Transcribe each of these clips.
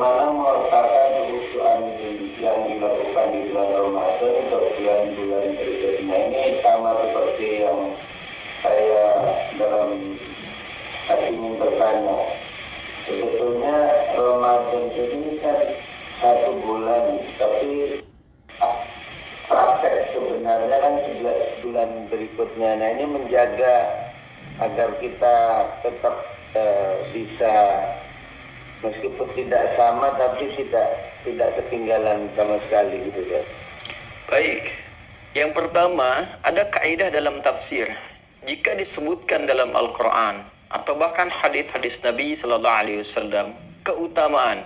Mana meletakkan kebutuhan yang dilakukan di bulan Ramadan untuk bulan-bulan berikutnya ini sama seperti yang saya dalam hati ingin bertanya. Sebetulnya Ramadan ini kan 1 bulan, tapi praktek sebenarnya kan 11 bulan berikutnya. Nah, ini menjaga agar kita tetap bisa meskipun tidak sama tapi tidak ketinggalan sama sekali gitu ya. Baik. Yang pertama, ada kaidah dalam tafsir. Jika disebutkan dalam Al-Qur'an atau bahkan hadis-hadis Nabi sallallahu alaihi wasallam keutamaan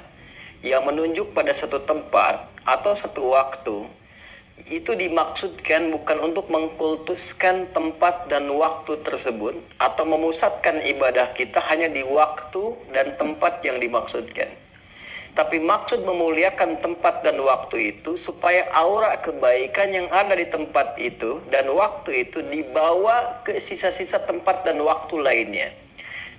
yang menunjuk pada satu tempat atau satu waktu, itu dimaksudkan bukan untuk mengkultuskan tempat dan waktu tersebut atau memusatkan ibadah kita hanya di waktu dan tempat yang dimaksudkan. Tapi maksud memuliakan tempat dan waktu itu supaya aura kebaikan yang ada di tempat itu dan waktu itu dibawa ke sisa-sisa tempat dan waktu lainnya.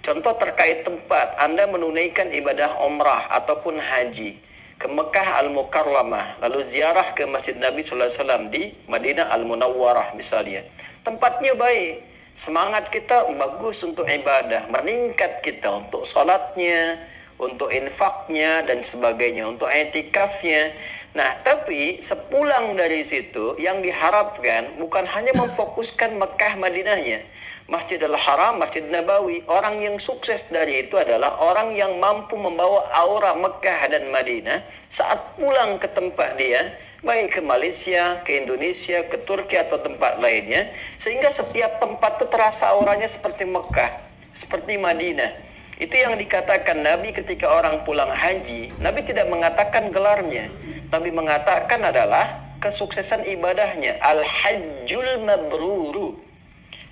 Contoh terkait tempat, Anda menunaikan ibadah umrah ataupun haji ke Mekah Al-Mukarramah, lalu ziarah ke Masjid Nabi sallallahu alaihi wasallam di Madinah Al-Munawwarah misalnya. Tempatnya baik, semangat kita bagus untuk ibadah, meningkat kita untuk salatnya, untuk infaknya dan sebagainya, untuk i'tikafnya. Nah, tapi sepulang dari situ yang diharapkan bukan hanya memfokuskan Mekah Madinahnya, Masjidil Haram, Masjid Nabawi. Orang yang sukses dari itu adalah orang yang mampu membawa aura Mekah dan Madinah saat pulang ke tempat dia, baik ke Malaysia, ke Indonesia, ke Turki atau tempat lainnya, sehingga setiap tempat itu terasa auranya seperti Mekah, seperti Madinah. Itu yang dikatakan Nabi ketika orang pulang haji. Nabi tidak mengatakan gelarnya, Nabi mengatakan adalah kesuksesan ibadahnya. Al-hajjul mabruru.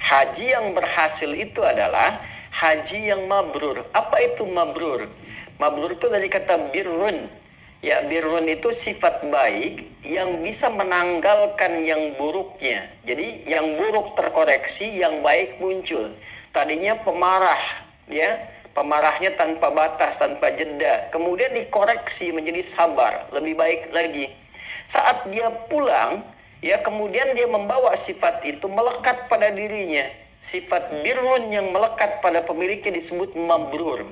Haji yang berhasil itu adalah haji yang mabrur. Apa itu mabrur? Mabrur itu dari kata birrun. Ya, birrun itu sifat baik yang bisa menanggalkan yang buruknya. Jadi yang buruk terkoreksi, yang baik muncul. Tadinya pemarah, ya, pemarahnya tanpa batas, tanpa jeda. Kemudian dikoreksi menjadi sabar, lebih baik lagi. Saat dia pulang, ya, kemudian dia membawa sifat itu melekat pada dirinya. Sifat birrun yang melekat pada pemiliknya disebut mabrur.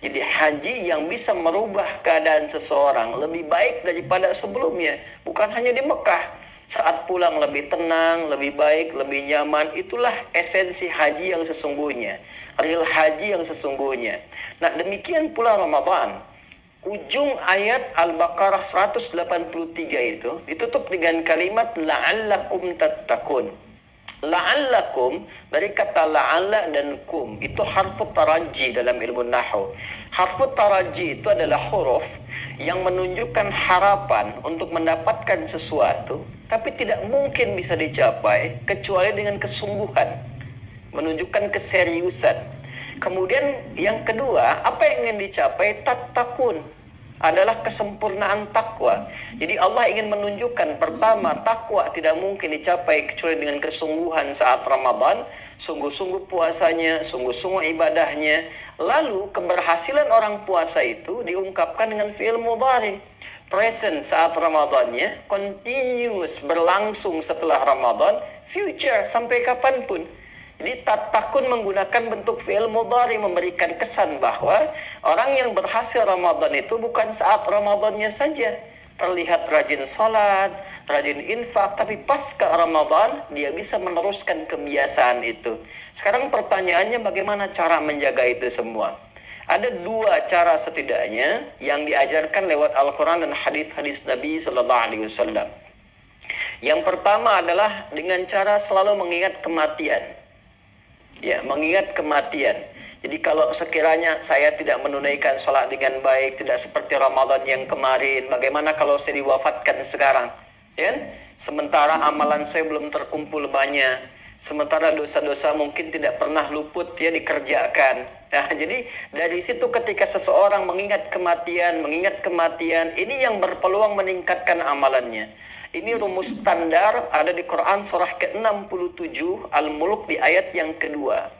Jadi haji yang bisa merubah keadaan seseorang lebih baik daripada sebelumnya. Bukan hanya di Mekah. Saat pulang lebih tenang, lebih baik, lebih nyaman. Itulah esensi haji yang sesungguhnya. Real haji yang sesungguhnya. Nah, demikian pula Ramadan. Ujung ayat Al-Baqarah 183 itu ditutup dengan kalimat la'allakum tattaqun. La'allakum dari kata la'alla dan kum, itu harfu taraji dalam ilmu nahwu. Harfu taraji itu adalah huruf yang menunjukkan harapan untuk mendapatkan sesuatu, tapi tidak mungkin bisa dicapai kecuali dengan kesungguhan, menunjukkan keseriusan. Kemudian yang kedua, apa yang ingin dicapai? Tattaqun adalah kesempurnaan takwa. Jadi Allah ingin menunjukkan, pertama, takwa tidak mungkin dicapai kecuali dengan kesungguhan saat Ramadan, sungguh-sungguh puasanya, sungguh-sungguh ibadahnya. Lalu keberhasilan orang puasa itu diungkapkan dengan fi'il mudhari, present saat Ramadannya, continuous, berlangsung setelah Ramadan, future, sampai kapanpun. Jadi tattaqun menggunakan bentuk fi'il mudhari, memberikan kesan bahwa orang yang berhasil Ramadan itu bukan saat Ramadannya saja terlihat rajin salat, rajin infak, tapi pasca Ramadan dia bisa meneruskan kebiasaan itu. Sekarang pertanyaannya, bagaimana cara menjaga itu semua? Ada dua cara setidaknya yang diajarkan lewat Al-Quran dan hadis-hadis Nabi sallallahu alaihi wasallam. Yang pertama adalah dengan cara selalu mengingat kematian. Ya, mengingat kematian. Jadi kalau sekiranya saya tidak menunaikan sholat dengan baik, tidak seperti Ramadan yang kemarin, bagaimana kalau saya diwafatkan sekarang? Ya? Sementara amalan saya belum terkumpul banyak, sementara dosa-dosa mungkin tidak pernah luput ya dikerjakan. Nah, jadi dari situ ketika seseorang mengingat kematian, ini yang berpeluang meningkatkan amalannya. Ini rumus standar ada di Quran surah ke-67 Al-Mulk di ayat yang kedua.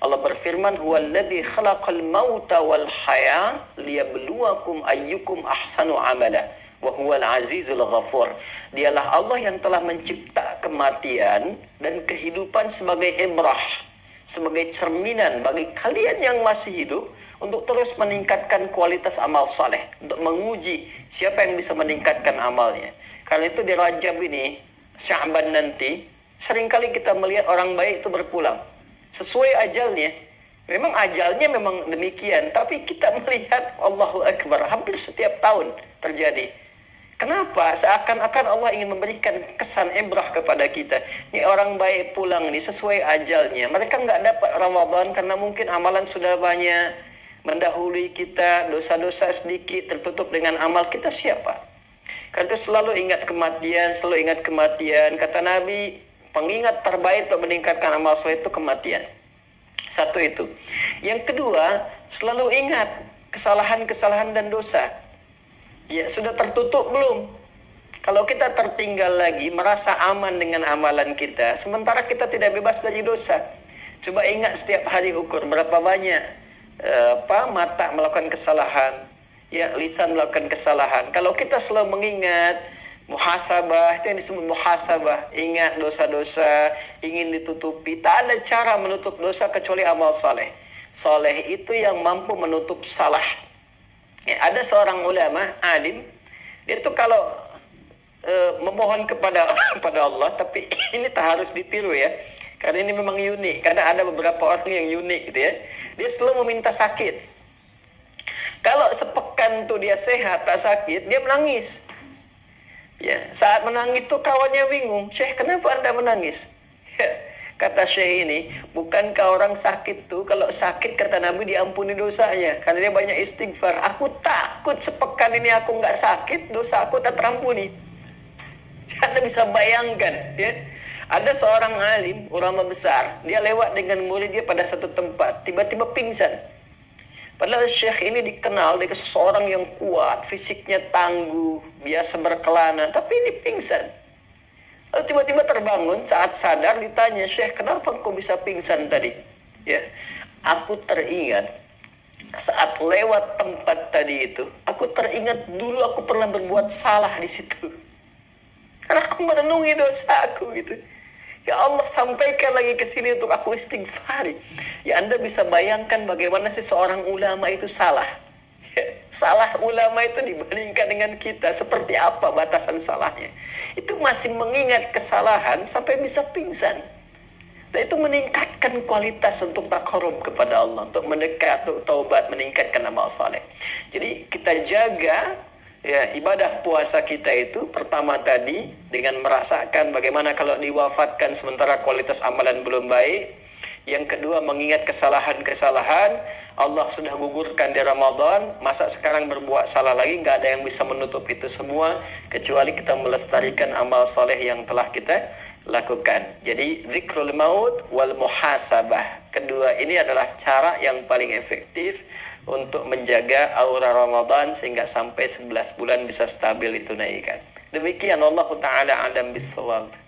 Allah berfirman, "Huwallazi khalaqal mauta wal haya liyabluwakum ayyukum ahsanu amala wa huwal azizul ghafur." Dialah Allah yang telah mencipta kematian dan kehidupan sebagai ibrah, sebagai cerminan bagi kalian yang masih hidup untuk terus meningkatkan kualitas amal saleh, untuk menguji siapa yang bisa meningkatkan amalnya. Karena itu di Rajab ini, Sya'ban nanti, seringkali kita melihat orang baik itu berpulang sesuai ajalnya. Memang ajalnya memang demikian, tapi kita melihat Allahu Akbar hampir setiap tahun terjadi. Kenapa? Seakan-akan Allah ingin memberikan kesan ibrah kepada kita. Ini orang baik pulang nih sesuai ajalnya. Mereka nggak dapat Ramadan karena mungkin amalan sudah banyak, mendahului kita, dosa-dosa sedikit, tertutup dengan amal. Kita siapa? Karena itu selalu ingat kematian, selalu ingat kematian. Kata Nabi, pengingat terbaik untuk meningkatkan amal soleh itu kematian. Satu itu. Yang kedua, selalu ingat kesalahan-kesalahan dan dosa. Ya, sudah tertutup belum? Kalau kita tertinggal lagi, merasa aman dengan amalan kita, sementara kita tidak bebas dari dosa. Coba ingat setiap hari ukur berapa banyak mata melakukan kesalahan, ya, lisan melakukan kesalahan. Kalau kita selalu mengingat muhasabah, itu yang disebut muhasabah, ingat dosa-dosa, ingin ditutupi, tak ada cara menutup dosa kecuali amal saleh. Saleh itu yang mampu menutup salah. Ya, ada seorang ulama, alim, dia itu kalau memohon kepada Allah, tapi ini tak harus ditiru ya, karena ini memang unik, karena ada beberapa orang yang unik gitu ya. Dia selalu meminta sakit. Kalau sepekan tuh dia sehat, tak sakit, dia menangis. Ya, saat menangis tuh kawannya bingung, "Syekh, kenapa Anda menangis?" Ya, kata Syekh ini, "Bukankah orang sakit tuh kalau sakit kata Nabi diampuni dosanya karena dia banyak istighfar. Aku takut sepekan ini aku nggak sakit, dosa aku tak terampuni." Anda bisa bayangkan, ya. Ada seorang alim, ulama besar, dia lewat dengan murid dia pada satu tempat, tiba-tiba pingsan. Padahal Syekh ini dikenal dengan seseorang yang kuat, fisiknya tangguh, biasa berkelana, tapi ini pingsan. Lalu tiba-tiba terbangun, saat sadar ditanya, "Syekh, kenapa kau bisa pingsan tadi?" Ya, "Aku teringat saat lewat tempat tadi itu, aku teringat dulu aku pernah berbuat salah di situ. Karena aku merenungi dosa aku gitu. Ya Allah, sampaikan lagi ke sini untuk aku istighfari." Ya, Anda bisa bayangkan bagaimana seorang ulama itu salah. Ya, salah ulama itu dibandingkan dengan kita, seperti apa batasan salahnya. Itu masih mengingat kesalahan sampai bisa pingsan. Dan itu meningkatkan kualitas untuk takarub kepada Allah, untuk mendekat, untuk taubat, meningkatkan amal saleh. Jadi kita jaga ya, ibadah puasa kita itu pertama tadi dengan merasakan bagaimana kalau diwafatkan sementara kualitas amalan belum baik. Yang kedua, mengingat kesalahan-kesalahan. Allah sudah gugurkan di Ramadan, masa sekarang berbuat salah lagi? Nggak ada yang bisa menutup itu semua kecuali kita melestarikan amal soleh yang telah kita lakukan. Jadi zikrul maut wal muhasabah, kedua ini adalah cara yang paling efektif untuk menjaga aura Ramadan sehingga sampai 11 bulan bisa stabil ditunaikan. Demikian, Allah Ta'ala alam bisawab.